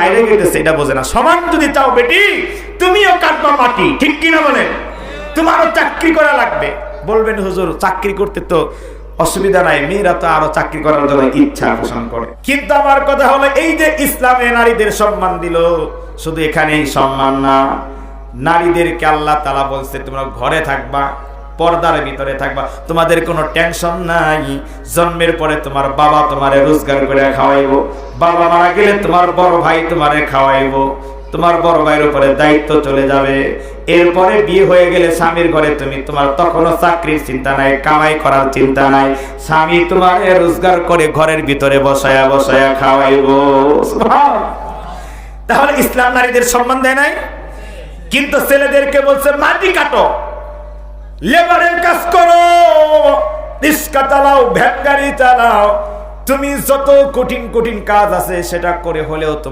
আইরে গেতেছে এটা বোঝে না। সমান যদি চাও বেটি, তুমিও কাটবা মাটি, ঠিক কিনা বলেন? তোমারও চাকরি করা লাগবে। বলবেন হুজুর চাকরি করতে তো অসুবিধা নাই, মেয়েরা তো আরো চাকরি করার জন্য ইচ্ছা পোষণ করে। কিন্তু আমার কথা হলো, এই যে ইসলামে নারীদের সম্মান দিল, শুধু এখানেই সম্মান না, নারীদেরকে আল্লাহ তাআলা বলছে তোমরা ঘরে থাকবা, পর্দার ভিতরে থাকবা, তোমাদের কোনো টেনশন নাই। জন্মের পরে তোমার বাবা তোমারে রোজগার করে খাওয়াইবো, বাবা মারা গেলে তোমার বড় ভাই তোমারে খাওয়াইবো, তোমার বড় ভাইয়ের উপরে দায়িত্ব চলে যাবে। এরপরে বিয়ে হয়ে গেলে স্বামীর ঘরে তুমি, তোমার তখনও চাকরির চিন্তা নাই, কামাই করার চিন্তা নাই, স্বামী তোমার রোজগার করে ঘরের ভিতরে বসায়া বসায়া খাওয়াইবো। তাহলে ইসলাম নারীদের সম্মান দেয় নাই? কিন্তু ছেলেদেরকে বলছে মাটি কাটো, লেবারের কাজ করো, রিক্সা চালাও, ভ্যান গাড়ি চালাও, তুমি যত কঠিন কঠিন কাজ আছে সেটা করে হলেও তোমার